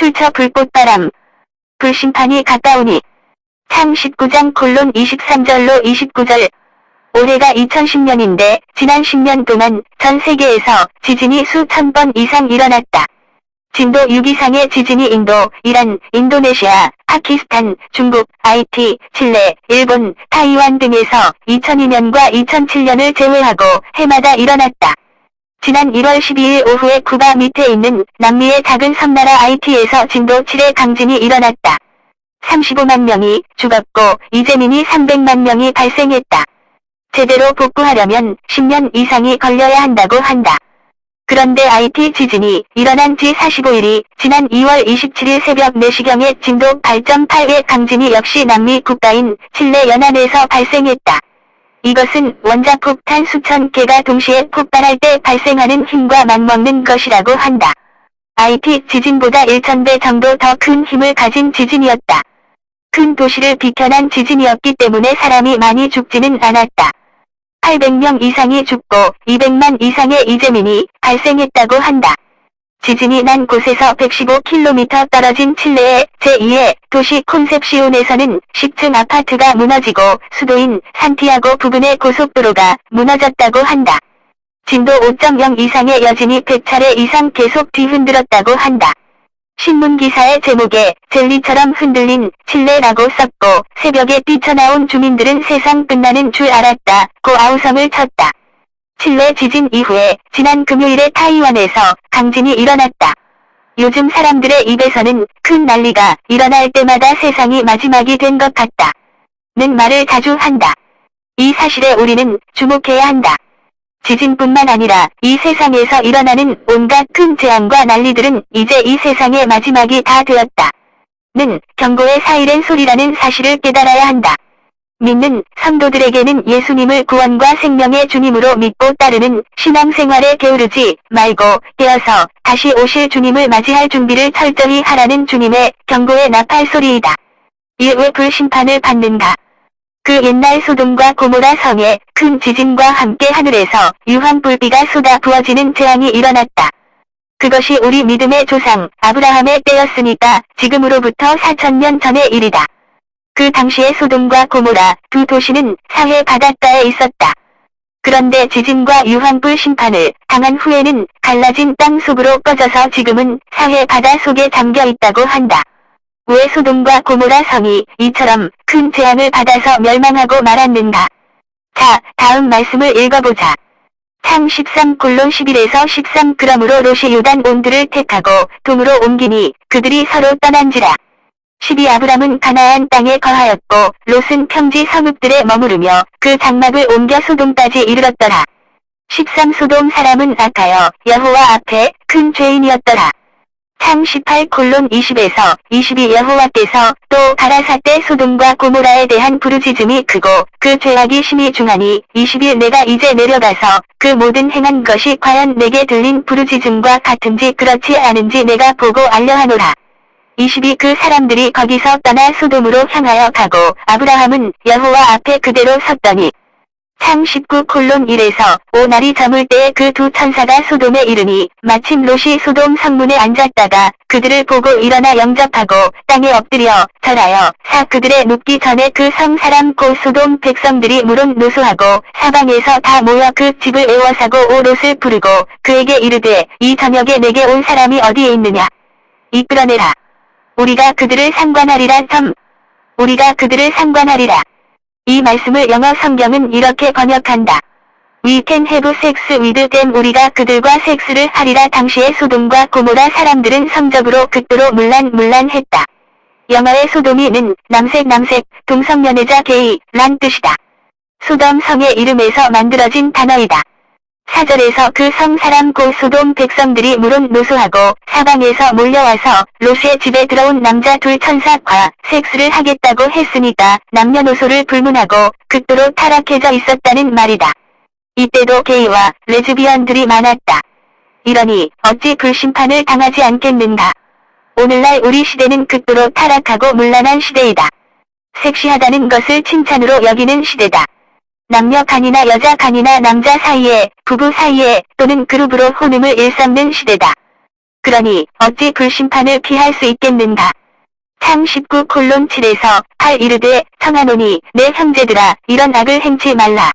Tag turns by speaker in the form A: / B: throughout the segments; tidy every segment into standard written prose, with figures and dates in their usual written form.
A: 출처 불꽃바람. 불심판이 가까우니. 창 19장 23절로 29절. 올해가 2010년인데 지난 10년 동안 전 세계에서 지진이 수천 번 이상 일어났다. 진도 6 이상의 지진이 인도, 이란, 인도네시아, 파키스탄, 중국, 하이티, 칠레, 일본, 타이완 등에서 2002년과 2007년을 제외하고 해마다 일어났다. 지난 1월 12일 오후에 쿠바 밑에 있는 남미의 작은 섬나라 하이티에서 진도 7의 강진이 일어났다. 35만 명이 죽었고 이재민이 300만 명이 발생했다. 제대로 복구하려면 10년 이상이 걸려야 한다고 한다. 그런데 하이티 지진이 일어난 지 45일이 지난 2월 27일 새벽 4시경에 진도 8.8의 강진이 역시 남미 국가인 칠레 연안에서 발생했다. 이것은 원자폭탄 수천 개가 동시에 폭발할 때 발생하는 힘과 맞먹는 것이라고 한다. 하이티 지진보다 1000배 정도 더 큰 힘을 가진 지진이었다. 큰 도시를 비켜난 지진이었기 때문에 사람이 많이 죽지는 않았다. 800명 이상이 죽고 200만 이상의 이재민이 발생했다고 한다. 지진이 난 곳에서 115km 떨어진 칠레의 제2의 도시 콘셉시온에서는 10층 아파트가 무너지고 수도인 산티아고 부근의 고속도로가 무너졌다고 한다. 진도 5.0 이상의 여진이 100차례 이상 계속 뒤흔들었다고 한다. 신문기사의 제목에 젤리처럼 흔들린 칠레라고 썼고 새벽에 뛰쳐나온 주민들은 세상 끝나는 줄 알았다고 아우성을 쳤다. 칠레 지진 이후에 지난 금요일에 타이완에서 강진이 일어났다. 요즘 사람들의 입에서는 큰 난리가 일어날 때마다 세상이 마지막이 된 것 같다 는 말을 자주 한다. 이 사실에 우리는 주목해야 한다. 지진뿐만 아니라 이 세상에서 일어나는 온갖 큰 재앙과 난리들은 이제 이 세상의 마지막이 다 되었다 는 경고의 사이렌 소리라는 사실을 깨달아야 한다. 믿는 성도들에게는 예수님을 구원과 생명의 주님으로 믿고 따르는 신앙생활에 게으르지 말고 깨어서 다시 오실 주님을 맞이할 준비를 철저히 하라는 주님의 경고의 나팔 소리이다. 이 왜 불심판을 받는가? 그 옛날 소돔과 고모라 성에 큰 지진과 함께 하늘에서 유황불비가 쏟아 부어지는 재앙이 일어났다. 그것이 우리 믿음의 조상 아브라함의 때였으니까 지금으로부터 4000년 전의 일이다. 그 당시에 소돔과 고모라 두 도시는 사해 바닷가에 있었다. 그런데 지진과 유황불 심판을 당한 후에는 갈라진 땅 속으로 꺼져서 지금은 사해 바다 속에 잠겨 있다고 한다. 왜 소돔과 고모라 성이 이처럼 큰 재앙을 받아서 멸망하고 말았는가? 자, 다음 말씀을 읽어보자. 창 13:11에서 13 그러므로 롯이 요단 온들을 택하고 동으로 옮기니 그들이 서로 떠난지라. 12 아브람은 가나안 땅에 거하였고 롯은 평지 성읍들에 머무르며 그 장막을 옮겨 소돔까지 이르렀더라. 13 소돔 사람은 악하여 여호와 앞에 큰 죄인이었더라. 창 18:20에서 22 여호와께서 또 가라사대 소돔과 고모라에 대한 부르짖음이 크고 그 죄악이 심히 중하니 21 내가 이제 내려가서 그 모든 행한 것이 과연 내게 들린 부르짖음과 같은지 그렇지 않은지 내가 보고 알려하노라. 22 그 사람들이 거기서 떠나 소돔으로 향하여 가고 아브라함은 여호와 앞에 그대로 섰더니 창 19:1에서 5 날이 저물 때에 그 두 천사가 소돔에 이르니 마침 롯이 소돔 성문에 앉았다가 그들을 보고 일어나 영접하고 땅에 엎드려 절하여 그들의 눕기 전에 그 성 사람 곧 소돔 백성들이 물은 노소하고 사방에서 다 모여 그 집을 에워싸고 오 롯을 부르고 그에게 이르되 이 저녁에 내게 온 사람이 어디에 있느냐 이끌어내라. 우리가 그들을 상관하리라. 우리가 그들을 상관하리라. 이 말씀을 영어 성경은 이렇게 번역한다. We can have sex with them. 우리가 그들과 섹스를 하리라. 당시의 소돔과 고모라 사람들은 성적으로 극도로 문란했다. 영어의 소돔이는 남색, 동성연애자 게이란 뜻이다. 소돔 성의 이름에서 만들어진 단어이다. 4절에서 그 성 사람 곧 소돔 백성들이 물은 노소하고 사방에서 몰려와서 롯의 집에 들어온 남자 둘 천사과 섹스를 하겠다고 했으니까 남녀노소를 불문하고 극도로 타락해져 있었다는 말이다. 이때도 게이와 레즈비언들이 많았다. 이러니 어찌 불심판을 당하지 않겠는가? 오늘날 우리 시대는 극도로 타락하고 문란한 시대이다. 섹시하다는 것을 칭찬으로 여기는 시대다. 남녀 간이나 여자 간이나 남자 사이에, 부부 사이에 또는 그룹으로 혼음을 일삼는 시대다. 그러니 어찌 불심판을 피할 수 있겠는가. 창 19:7에서 8 이르되 청하노니 내 형제들아 이런 악을 행치 말라.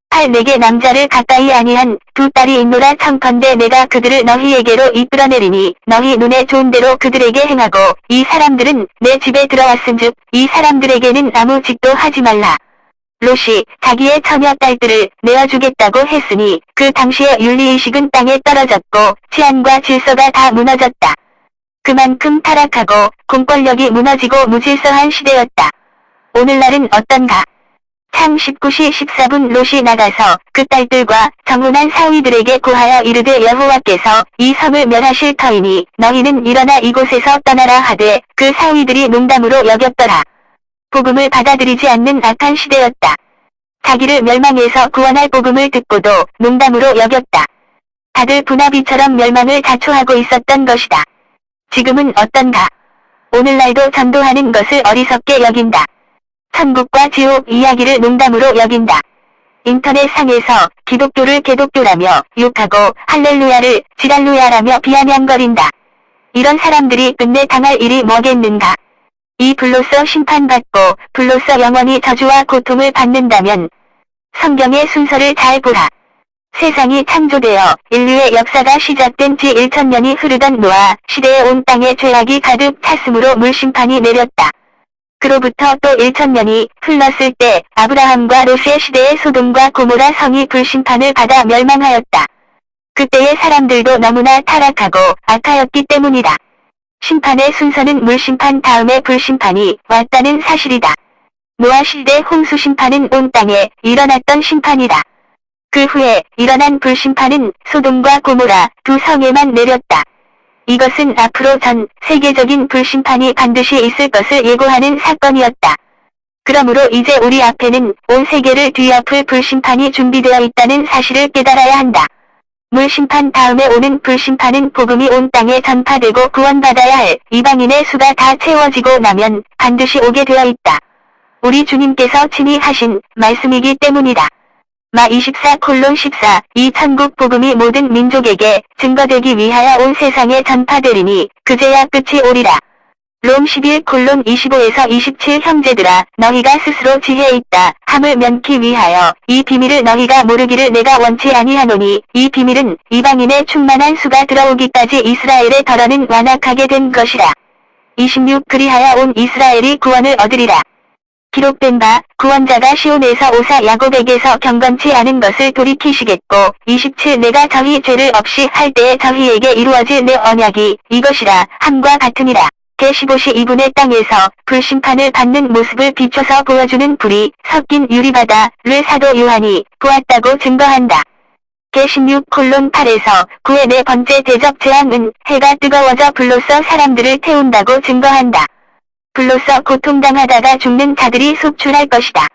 A: 8 내게 남자를 가까이 아니한 두 딸이 있노라. 청컨대 내가 그들을 너희에게로 이끌어내리니 너희 눈에 좋은 대로 그들에게 행하고 이 사람들은 내 집에 들어왔은즉 이 사람들에게는 아무 짓도 하지 말라. 롯이 자기의 처녀 딸들을 내어주겠다고 했으니 그 당시의 윤리의식은 땅에 떨어졌고 치안과 질서가 다 무너졌다. 그만큼 타락하고 공권력이 무너지고 무질서한 시대였다. 오늘날은 어떤가? 창 19시 14분 롯이 나가서 그 딸들과 정운한 사위들에게 고하여 이르되 여호와께서 이 성을 멸하실 터이니 너희는 일어나 이곳에서 떠나라 하되 그 사위들이 농담으로 여겼더라. 복음을 받아들이지 않는 악한 시대였다. 자기를 멸망해서 구원할 복음을 듣고도 농담으로 여겼다. 다들 분화비처럼 멸망을 자초하고 있었던 것이다. 지금은 어떤가? 오늘날도 전도하는 것을 어리석게 여긴다. 천국과 지옥 이야기를 농담으로 여긴다. 인터넷상에서 기독교를 개독교라며 욕하고 할렐루야를 지랄루야라며 비아냥거린다. 이런 사람들이 끝내 당할 일이 뭐겠는가? 이 불로써 심판받고 불로써 영원히 저주와 고통을 받는다면 성경의 순서를 잘 보라. 세상이 창조되어 인류의 역사가 시작된 지 1000년이 흐르던 노아 시대에 온 땅에 죄악이 가득 찼으므로 물심판이 내렸다. 그로부터 또 1000년이 흘렀을 때 아브라함과 롯의 시대의 소돔과 고모라 성이 불심판을 받아 멸망하였다. 그때의 사람들도 너무나 타락하고 악하였기 때문이다. 심판의 순서는 물심판 다음에 불심판이 왔다는 사실이다. 노아 시대 홍수 심판은 온 땅에 일어났던 심판이다. 그 후에 일어난 불심판은 소돔과 고모라 두 성에만 내렸다. 이것은 앞으로 전 세계적인 불심판이 반드시 있을 것을 예고하는 사건이었다. 그러므로 이제 우리 앞에는 온 세계를 뒤엎을 불심판이 준비되어 있다는 사실을 깨달아야 한다. 물심판 다음에 오는 불심판은 복음이 온 땅에 전파되고 구원받아야 할 이방인의 수가 다 채워지고 나면 반드시 오게 되어 있다. 우리 주님께서 친히 하신 말씀이기 때문이다. 마 24:14 이 천국 복음이 모든 민족에게 증거되기 위하여 온 세상에 전파되리니 그제야 끝이 오리라. 롬 11:25에서 27 형제들아 너희가 스스로 지혜에 있다 함을 면키 위하여 이 비밀을 너희가 모르기를 내가 원치 아니하노니 이 비밀은 이방인의 충만한 수가 들어오기까지 이스라엘의 덜어는 완악하게 된 것이라. 26 그리하여 온 이스라엘이 구원을 얻으리라. 기록된 바 구원자가 시온에서 오사 야곱에게서 경건치 않은 것을 돌이키시겠고 27 내가 저희 죄를 없이 할 때에 저희에게 이루어질 내 언약이 이것이라 함과 같으니라. 개 15시 2분의 땅에서 불심판을 받는 모습을 비춰서 보여주는 불이 섞인 유리바다를 사도 요한이 보았다고 증거한다. 개 16:8에서 9의 네 번째 대적 재앙은 해가 뜨거워져 불로써 사람들을 태운다고 증거한다. 불로써 고통당하다가 죽는 자들이 속출할 것이다.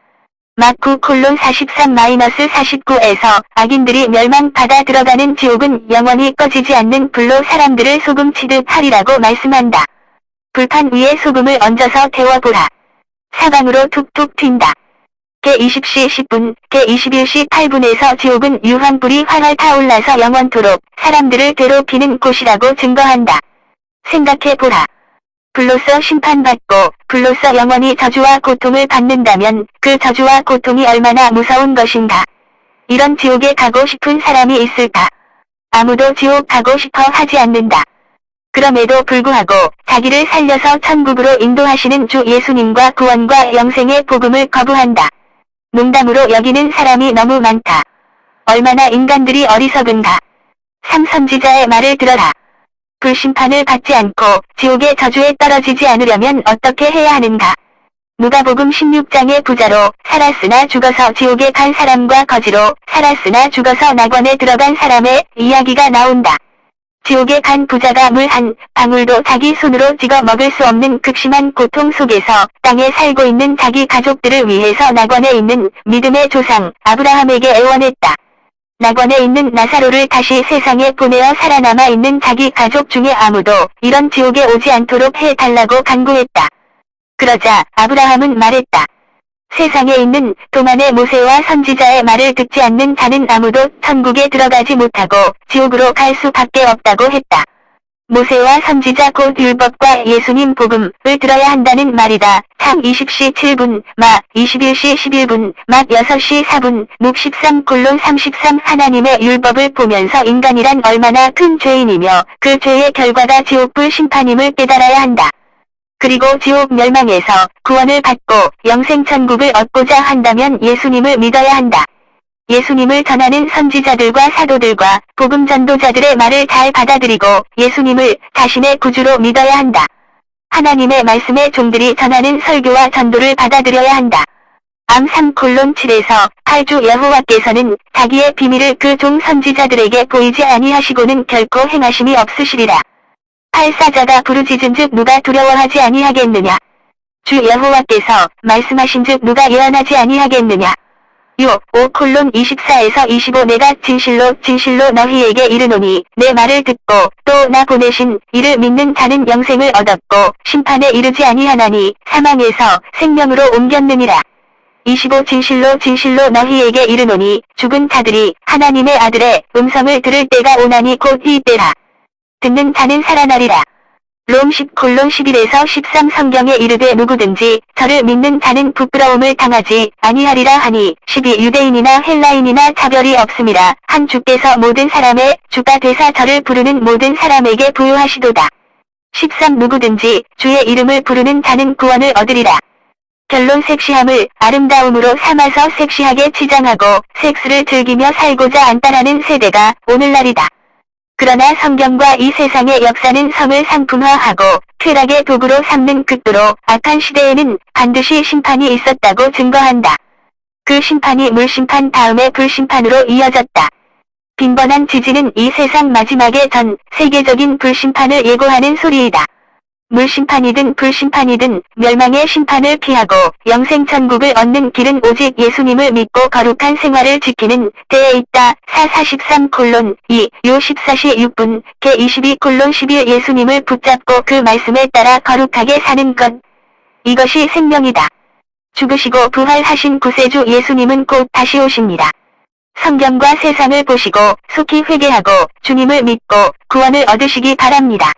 A: 막 9:43-49에서 악인들이 멸망받아 들어가는 지옥은 영원히 꺼지지 않는 불로 사람들을 소금치듯 하리라고 말씀한다. 불판 위에 소금을 얹어서 데워보라. 사방으로 툭툭 튄다. 개 20시 10분, 개 21시 8분에서 지옥은 유황불이 활활 타올라서 영원토록 사람들을 괴롭히는 곳이라고 증거한다. 생각해보라. 불로써 심판받고 불로써 영원히 저주와 고통을 받는다면 그 저주와 고통이 얼마나 무서운 것인가. 이런 지옥에 가고 싶은 사람이 있을까? 아무도 지옥 가고 싶어 하지 않는다. 그럼에도 불구하고 자기를 살려서 천국으로 인도하시는 주 예수님과 구원과 영생의 복음을 거부한다. 농담으로 여기는 사람이 너무 많다. 얼마나 인간들이 어리석은가. 삼선지자의 말을 들어라. 불심판을 받지 않고 지옥의 저주에 떨어지지 않으려면 어떻게 해야 하는가. 누가복음 16장의 부자로 살았으나 죽어서 지옥에 간 사람과 거지로 살았으나 죽어서 낙원에 들어간 사람의 이야기가 나온다. 지옥에 간 부자가 물 한 방울도 자기 손으로 찍어 먹을 수 없는 극심한 고통 속에서 땅에 살고 있는 자기 가족들을 위해서 낙원에 있는 믿음의 조상 아브라함에게 애원했다. 낙원에 있는 나사로를 다시 세상에 보내어 살아남아 있는 자기 가족 중에 아무도 이런 지옥에 오지 않도록 해달라고 간구했다. 그러자 아브라함은 말했다. 세상에 있는 도만의 모세와 선지자의 말을 듣지 않는 자는 아무도 천국에 들어가지 못하고 지옥으로 갈 수밖에 없다고 했다. 모세와 선지자 곧 율법과 예수님 복음을 들어야 한다는 말이다. 창 20시 7분, 마 21시 11분, 막 6시 4분, 묵 13:33 하나님의 율법을 보면서 인간이란 얼마나 큰 죄인이며 그 죄의 결과가 지옥불 심판임을 깨달아야 한다. 그리고 지옥 멸망에서 구원을 받고 영생천국을 얻고자 한다면 예수님을 믿어야 한다. 예수님을 전하는 선지자들과 사도들과 복음 전도자들의 말을 잘 받아들이고 예수님을 자신의 구주로 믿어야 한다. 하나님의 말씀의 종들이 전하는 설교와 전도를 받아들여야 한다. 암 3:7에서 8주 여호와께서는 자기의 비밀을 그 종 선지자들에게 보이지 아니하시고는 결코 행하심이 없으시리라. 8사자가 부르짖은즉 누가 두려워하지 아니하겠느냐. 주 여호와께서 말씀하신즉 누가 예언하지 아니하겠느냐. 5:24에서 25 내가 진실로 진실로 너희에게 이르노니 내 말을 듣고 또 나 보내신 이를 믿는 자는 영생을 얻었고 심판에 이르지 아니하나니 사망에서 생명으로 옮겼느니라. 25 진실로 진실로 너희에게 이르노니 죽은 자들이 하나님의 아들의 음성을 들을 때가 오나니 곧 이 때라. 듣는 자는 살아나리라. 롬 10:11에서 13 성경에 이르되 누구든지 저를 믿는 자는 부끄러움을 당하지 아니하리라 하니 12 유대인이나 헬라인이나 차별이 없음이라. 한 주께서 모든 사람의 주가 되사 저를 부르는 모든 사람에게 부유하시도다. 13 누구든지 주의 이름을 부르는 자는 구원을 얻으리라. 결론 섹시함을 아름다움으로 삼아서 섹시하게 치장하고 섹스를 즐기며 살고자 안따라는 세대가 오늘날이다. 그러나 성경과 이 세상의 역사는 성을 상품화하고 쾌락의 도구로 삼는 극도로 악한 시대에는 반드시 심판이 있었다고 증거한다. 그 심판이 물심판 다음에 불심판으로 이어졌다. 빈번한 지진은 이 세상 마지막에 전 세계적인 불심판을 예고하는 소리이다. 물심판이든 불심판이든 멸망의 심판을 피하고 영생천국을 얻는 길은 오직 예수님을 믿고 거룩한 생활을 지키는 데에 있다. 4:43:2 요 14시 6분 개 22:11 예수님을 붙잡고 그 말씀에 따라 거룩하게 사는 것. 이것이 생명이다. 죽으시고 부활하신 구세주 예수님은 곧 다시 오십니다. 성경과 세상을 보시고 속히 회개하고 주님을 믿고 구원을 얻으시기 바랍니다.